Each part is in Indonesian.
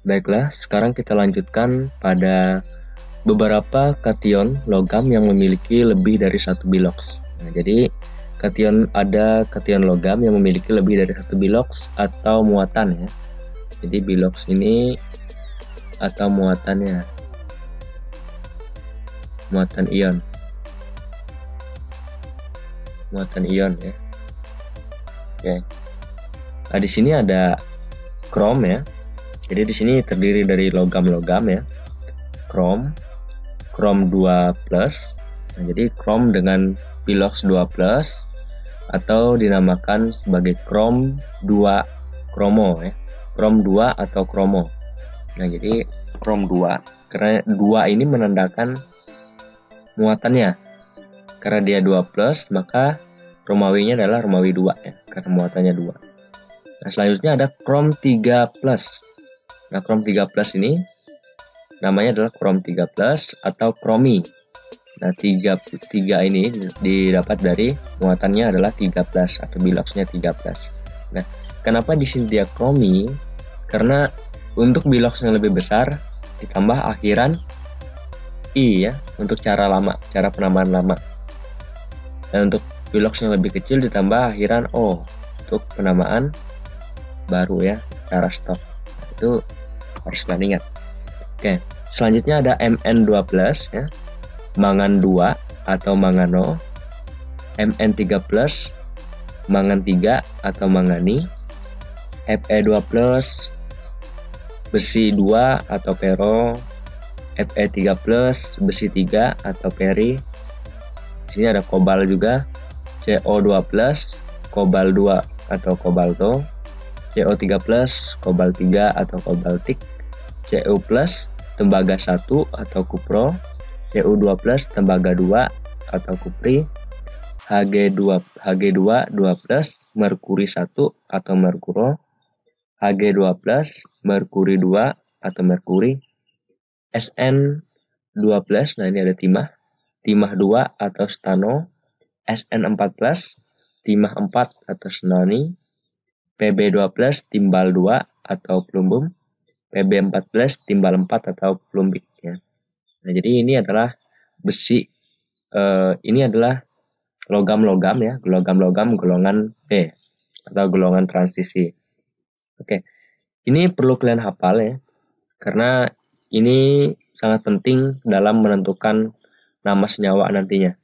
Baiklah, sekarang kita lanjutkan pada beberapa kation logam yang memiliki lebih dari satu biloks. Nah, jadi ada kation logam yang memiliki lebih dari satu biloks atau muatan ya. Jadi biloks ini atau muatannya, muatan ion ya. Oke. Nah, di sini ada krom ya. Jadi di sini terdiri dari logam-logam ya. Krom 2+. Nah, jadi krom dengan biloks 2+ atau dinamakan sebagai krom 2 kromo ya. Krom 2 atau kromo. Nah, jadi krom 2 karena 2 ini menandakan muatannya. Karena dia 2+, maka Romawinya adalah Romawi 2 ya, karena muatannya 2. Nah, selanjutnya ada krom 3+. Nah, krom 3+ ini namanya adalah krom 3+ atau kromi. Nah, 3 ini didapat dari muatannya adalah 3+ atau biloksnya 3+. Nah, kenapa di sini dia kromi? Karena untuk biloks yang lebih besar ditambah akhiran I ya, untuk cara penambahan lama. Dan untuk biloks yang lebih kecil ditambah akhiran O untuk penamaan baru ya, cara stop. Nah, itu harus kalian ingat. Oke, selanjutnya ada Mn2+ ya, mangan 2 atau mangano, Mn3+, mangan 3 atau mangani, Fe2+, besi 2 atau pero, Fe3+, besi 3 atau peri. Di sini ada kobal juga, CO2+, kobal 2 atau kobalto, CO3+, kobal 3 atau kobaltik, Cu+, tembaga 1 atau kupro, Cu2+, tembaga 2 atau kupri, Hg2+, merkuri 1 atau merkuro, Hg2+, merkuri 2 atau merkuri, Sn2+, nah ini ada timah 2 atau stano, Sn4+, timah 4 atau senani, Pb2+, timbal 2 atau plumbum, Pb14, timbal 4 atau plumbik ya. Nah, jadi ini adalah besi, ini adalah logam-logam ya, logam-logam golongan P atau golongan transisi. Oke, ini perlu kalian hafal ya, karena ini sangat penting dalam menentukan nama senyawa nantinya.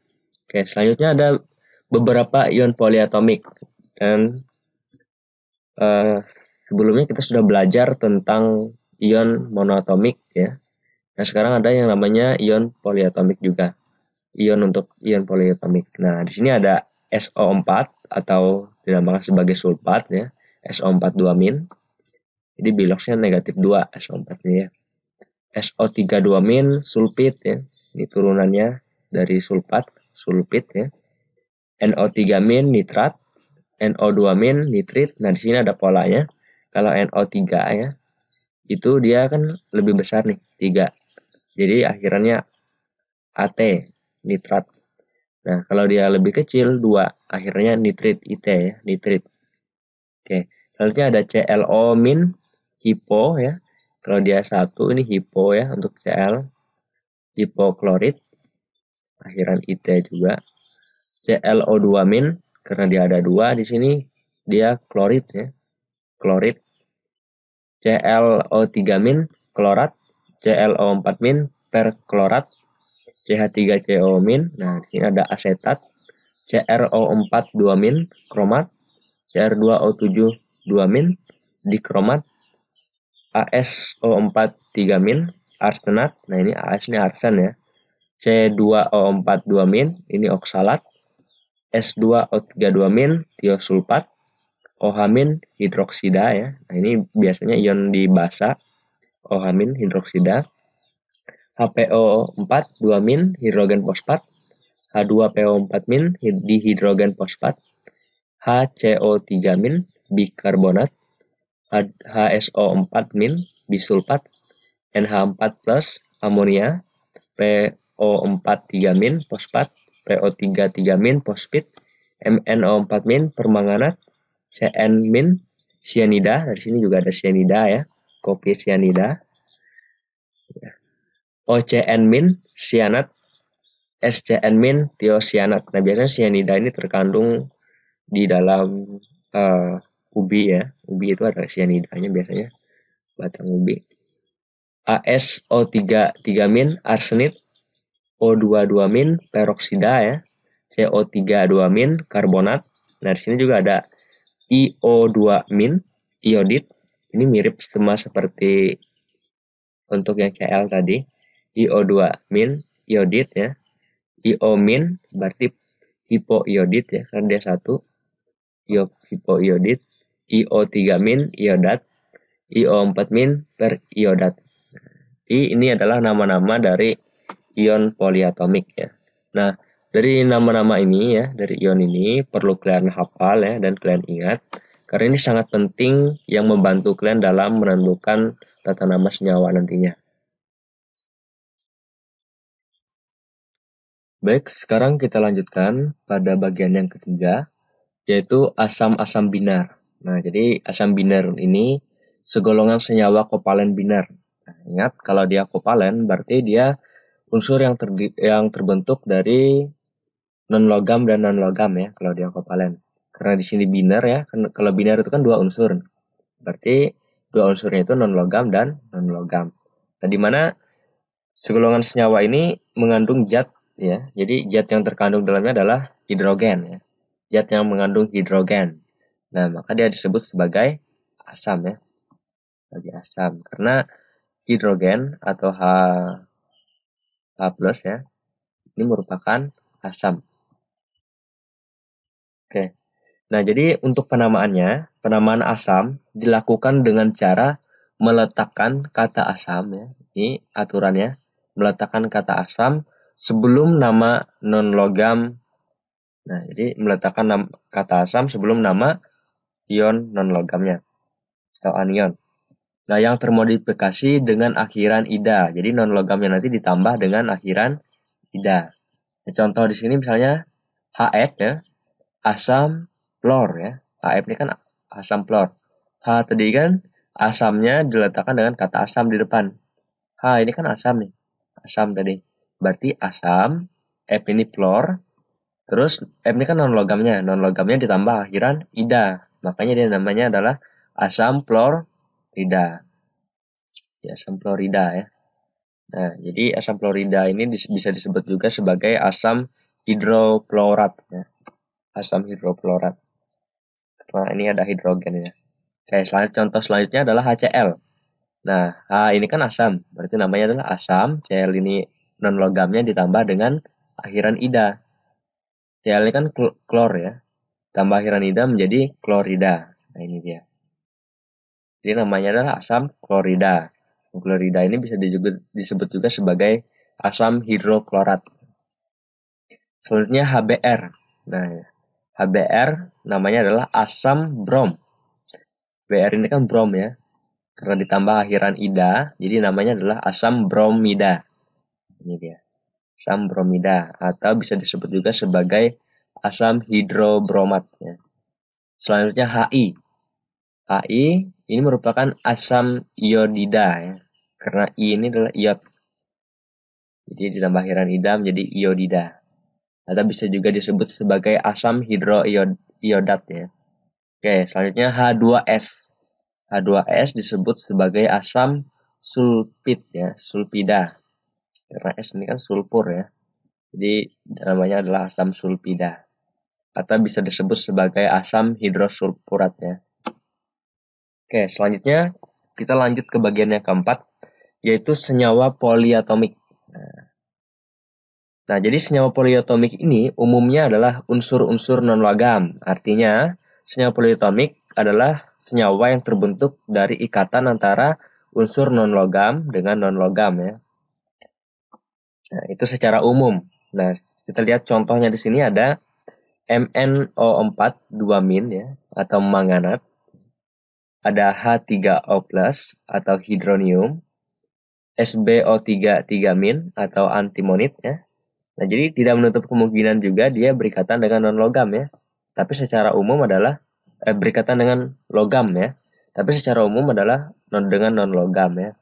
Oke, selanjutnya ada beberapa ion poliatomik, dan sebelumnya kita sudah belajar tentang ion monoatomik ya. Nah, sekarang ada yang namanya ion poliatomik juga. Untuk ion poliatomik. Nah, di sini ada SO4 atau dinamakan sebagai sulfat ya. SO4 2-. Jadi biloksnya negatif 2 SO4 ini ya. SO3 2- sulfit ya. Ini turunannya dari sulfit ya. NO3- nitrat, NO2- nitrit. Nah, di sini ada polanya. Kalau NO3 ya, itu dia kan lebih besar nih, 3. Jadi akhirannya AT, nitrat. Nah, kalau dia lebih kecil, 2. Akhirnya nitrit, IT ya, nitrit. Oke, selanjutnya ada ClO-, hipo ya. Kalau dia 1, ini hipo ya, untuk Cl. Hipoklorit. Akhiran IT juga. ClO2-, karena dia ada 2 di sini, dia klorit ya. Klorit. ClO3-, klorat. ClO4-, perklorat. CH3CO-. Nah, di sini ada asetat. CrO4 2-, kromat. Cr2O7 2-, dikromat. AsO4 3-, arsenat. Nah, ini AS ini arsen ya. C2O4 2-, ini oksalat. S2O3 2-, tiosulfat. OH- hidroksida ya. Nah, ini biasanya ion di basa. OH- hidroksida. HPO4 2-, hidrogen fosfat. H2PO4- dihidrogen fosfat. HCO3- bikarbonat. HSO4- bisulfat. NH4+, amonia. PO4 3- fosfat. PO3 3- fosfit. MnO4- permanganat. Cn- sianida. Dari sini juga ada sianida ya. kopi sianida. OCN- sianat, SCN- tiosianat. Nah, biasanya sianida ini terkandung di dalam ubi ya. Ubi itu ada sianidanya biasanya, batang ubi. AsO3 3-, arsenit. O22-, peroksida ya. CO3 2-, karbonat. Nah, di sini juga ada IO2-, iodit. Ini mirip sama seperti untuk yang Cl tadi. IO2-, iodit ya. IO- berarti hipoiodit ya, karena dia satu. Hipoiodit. IO3-, iodat. IO4- periodat. Ini adalah nama-nama dari ion poliatomik ya. Nah, dari nama-nama ini ya, dari ion ini perlu kalian hafal ya, dan kalian ingat. Karena ini sangat penting yang membantu kalian dalam menentukan tata nama senyawa nantinya. Baik, sekarang kita lanjutkan pada bagian yang ketiga, yaitu asam-asam binar. Nah, jadi asam binar ini segolongan senyawa kovalen binar. Nah, ingat, kalau dia kovalen berarti dia unsur yang terbentuk dari non-logam dan non-logam ya, kalau dia kovalen. Karena di sini binar ya, kalau binar itu kan dua unsur. Berarti dua unsurnya itu non-logam dan non-logam. Nah, di mana segolongan senyawa ini mengandung zat ya. Jadi zat yang terkandung dalamnya adalah hidrogen ya. Zat yang mengandung hidrogen. Nah, maka dia disebut sebagai asam ya. Sebagai asam. Karena hidrogen atau H+ ya, ini merupakan asam. Oke. Nah, jadi untuk penamaannya, penamaan asam dilakukan dengan cara meletakkan kata asam ya. Ini aturannya, meletakkan kata asam sebelum nama non-logam. Nah, jadi meletakkan kata asam sebelum nama ion non-logamnya atau anion. Nah, yang termodifikasi dengan akhiran ida. Jadi non-logamnya nanti ditambah dengan akhiran ida. Nah, contoh di sini misalnya HF ya, asam klor ya. HF ini kan asam klor. H tadi kan asamnya diletakkan dengan kata asam di depan. H ini kan asam nih. Asam tadi. Berarti asam, F ini klor, terus F ini kan non-logamnya. Non-logamnya ditambah akhiran ida. Makanya dia namanya adalah asam klorida. Ya, asam klorida ya. Nah, jadi asam klorida ini bisa disebut juga sebagai asam hidroklorat ya. Asam hidroklorat. Karena ini ada hidrogennya. Oke, contoh selanjutnya adalah HCl. Nah, H ini kan asam, berarti namanya adalah asam. Cl ini non-logamnya ditambah dengan akhiran ida. Cl ini kan klor ya. Tambah akhiran ida menjadi klorida. Nah, ini dia. Jadi namanya adalah asam klorida. Klorida ini bisa disebut juga sebagai asam hidroklorat. Selanjutnya HBr. Nah, HBr namanya adalah asam brom. Br ini kan brom ya. Karena ditambah akhiran ida, jadi namanya adalah asam bromida. Ini dia. Asam bromida atau bisa disebut juga sebagai asam hidrobromat ya. Selanjutnya HI. HI ini merupakan asam iodida ya. Karena I ini adalah iod. Jadi ditambah akhiran ida menjadi iodida. Atau bisa juga disebut sebagai asam hidroiodat ya. Oke, selanjutnya H2S. H2S disebut sebagai asam sulfid ya, sulfida. Karena S ini kan sulfur ya. Jadi namanya adalah asam sulfida. Atau bisa disebut sebagai asam hidrosulfurat ya. Oke, selanjutnya kita lanjut ke bagian yang keempat, yaitu senyawa poliatomik. Nah, jadi senyawa poliatomik ini umumnya adalah unsur-unsur non-logam. Artinya, senyawa poliatomik adalah senyawa yang terbentuk dari ikatan antara unsur non-logam dengan non-logam ya. Nah, itu secara umum. Nah, kita lihat contohnya di sini ada MnO4 2- ya, atau manganat. Ada H3O+ atau hidronium. SbO3 3- atau antimonit ya. Nah, jadi tidak menutup kemungkinan juga dia berikatan dengan non-logam ya. Tapi secara umum adalah berikatan dengan logam ya. Tapi secara umum adalah dengan non logam ya.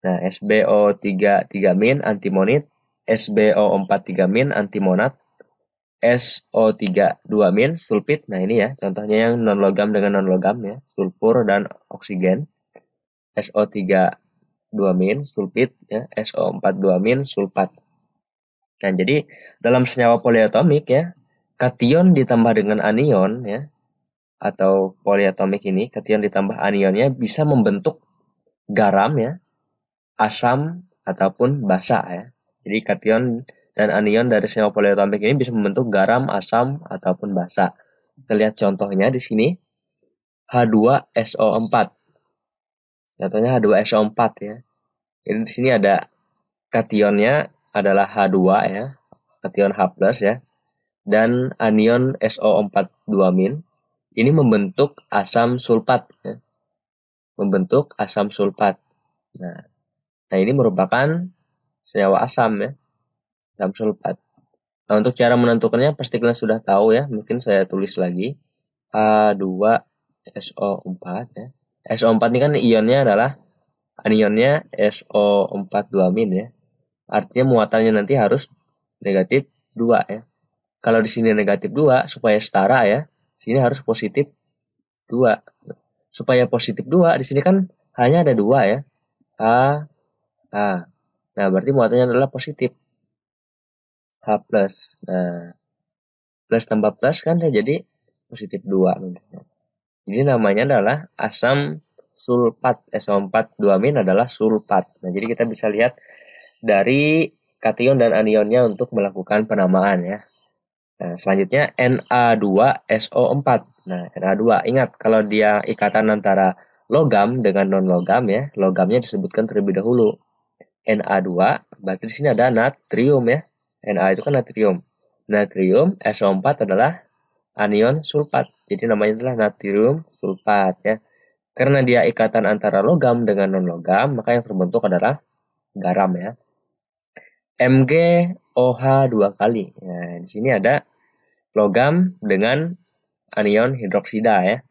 Nah, SbO3 3- antimonit, SbO4 3- antimonat, SO3 2- sulfit. Nah, ini ya contohnya yang non logam dengan non logam ya, sulfur dan oksigen. SO3 2- sulfit ya, SO4 2- sulfat. Nah, jadi dalam senyawa poliatomik ya, kation ditambah dengan anion ya, atau poliatomik ini, kation ditambah anionnya bisa membentuk garam ya, asam ataupun basa ya. Jadi kation dan anion dari senyawa poliatomik ini bisa membentuk garam, asam ataupun basa. Kita lihat contohnya di sini. H2SO4. Contohnya H2SO4 ya. Jadi di sini ada kationnya adalah H2 ya, kation H+ ya. Dan anion SO4 2- ini membentuk asam sulfat ya. Membentuk asam sulfat. Nah, ini merupakan senyawa asam ya, asam sulfat. Nah, untuk cara menentukannya pasti kalian sudah tahu ya, mungkin saya tulis lagi. H2SO4 ya. SO4 ini kan ionnya adalah anionnya SO4 2- ya. Artinya muatannya nanti harus negatif 2 ya. Kalau di sini negatif 2 supaya setara ya, sini harus positif 2. Supaya positif 2 di sini kan hanya ada 2 ya. H. Nah, berarti muatannya adalah positif. H+. Nah, plus tambah plus kan jadi positif 2. Jadi namanya adalah asam sulfat. SO4 2- adalah sulfat. Nah, jadi kita bisa lihat dari kation dan anionnya untuk melakukan penamaan ya. Nah, selanjutnya Na2SO4. Nah, Na2, ingat kalau dia ikatan antara logam dengan non logam ya, logamnya disebutkan terlebih dahulu. Na2, berarti di sini ada natrium ya. Na itu kan natrium. Natrium SO4 adalah anion sulfat. Jadi namanya adalah natrium sulfat ya. Karena dia ikatan antara logam dengan non logam, maka yang terbentuk adalah garam ya. MgOH 2 kali. Nah, di sini ada logam dengan anion hidroksida ya.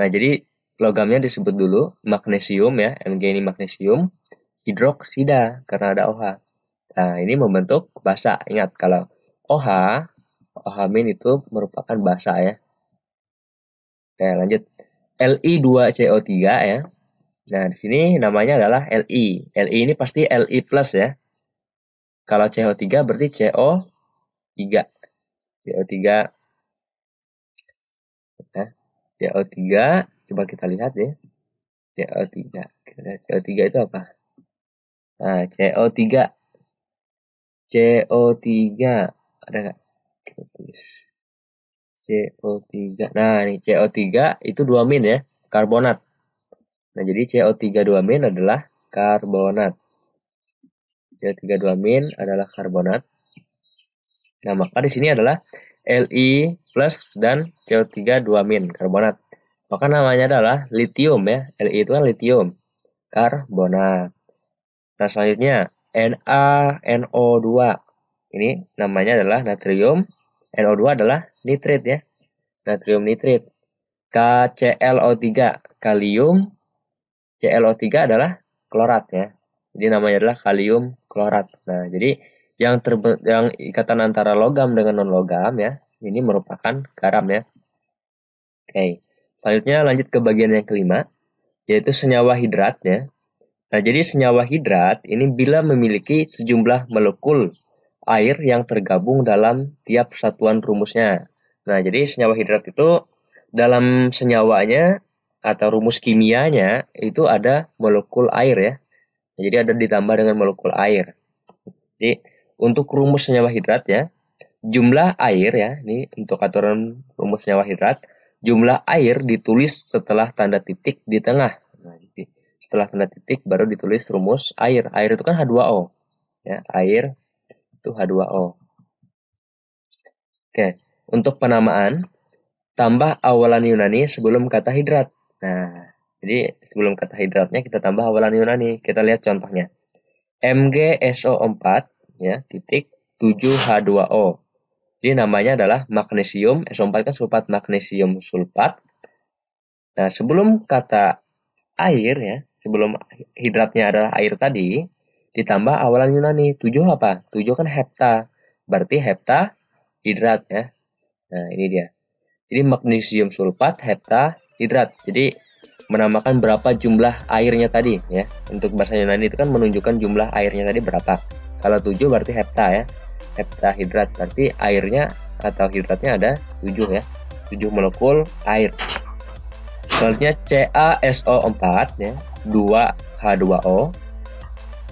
Nah, jadi logamnya disebut dulu magnesium ya. Mg ini magnesium hidroksida karena ada OH. Nah, ini membentuk basa. Ingat kalau OH, OH- itu merupakan basa ya. Oke, lanjut. Li2CO3 ya. Nah, di sini namanya adalah Li. Li ini pasti Li plus ya. Kalau CO3 berarti CO3. CO3. Nah, CO3 coba kita lihat ya. CO3. CO3 itu apa? Nah, CO3. CO3 ada nggak? Kita tulis. CO3. Nah, ini CO3 itu 2- ya, karbonat. Nah, jadi CO3 2- adalah karbonat. CO3 2- adalah karbonat. Nah, maka di sini adalah Li plus dan CO3 2- karbonat. Maka namanya adalah litium ya. Li itu kan litium, karbonat. Nah, selanjutnya NaNO2. Ini namanya adalah natrium. NO2 adalah nitrit ya. Natrium nitrit. KClO3, kalium. ClO3 adalah klorat ya. Jadi namanya adalah kalium klorat. Nah, jadi yang ikatan antara logam dengan non logam ya, ini merupakan garam ya. Oke. Selanjutnya lanjut ke bagian yang kelima, yaitu senyawa hidrat ya. Nah, jadi senyawa hidrat ini bila memiliki sejumlah molekul air yang tergabung dalam tiap satuan rumusnya. Nah, jadi senyawa hidrat itu dalam senyawanya atau rumus kimianya itu ada molekul air ya. Jadi ada ditambah dengan molekul air. Jadi untuk rumus senyawa hidrat ya, jumlah air ya, ini untuk aturan rumus senyawa hidrat, jumlah air ditulis setelah tanda titik di tengah. Nah, jadi setelah tanda titik baru ditulis rumus air. Air itu kan H2O. Ya, air itu H2O. Oke, untuk penamaan tambah awalan Yunani sebelum kata hidrat. Nah, jadi sebelum kata hidratnya kita tambah awalan Yunani. Kita lihat contohnya. MgSO4 ya, titik 7H2O. Jadi namanya adalah magnesium, SO4 kan sulfat magnesium sulfat Nah, sebelum kata air ya, sebelum hidratnya adalah air tadi, ditambah awalan Yunani. 7 apa? 7 kan hepta. Berarti hepta hidrat ya. Nah, ini dia. Jadi magnesium sulfat, hepta hidrat. Jadi menambahkan berapa jumlah airnya tadi ya. Untuk bahasa Yunani itu kan menunjukkan jumlah airnya tadi berapa. Kalau 7 berarti hepta ya. Hepta hidrat berarti airnya atau hidratnya ada 7 ya. 7 molekul air. Selanjutnya CaSO4 ya, 2H2O.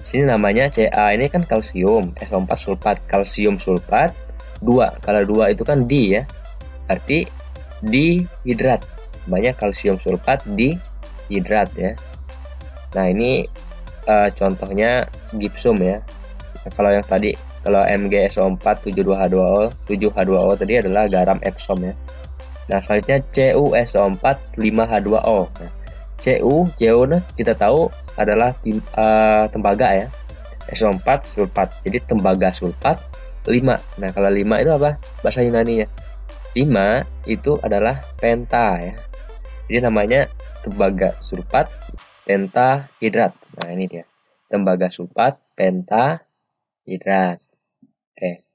Sini namanya Ca ini kan kalsium, SO4 sulfat, kalsium sulfat 2. Kalau 2 itu kan di ya. Arti dihidrat. Banyak kalsium sulfat dihidrat ya. Nah, ini contohnya gipsum ya. Nah, kalau yang tadi kalau MgSO4 72H2O, 7H2O tadi adalah garam Epsom ya. Nah, selanjutnya CuSO4 5H2O. Nah, Cu nah, kita tahu adalah tembaga ya. SO4 sulfat. Jadi tembaga sulfat 5. Nah, kalau 5 itu apa? Bahasa Yunani ya. 5 itu adalah penta ya. Jadi namanya tembaga sulfat pentahidrat. Nah, ini dia. Tembaga sulfat pentahidrat. Oke.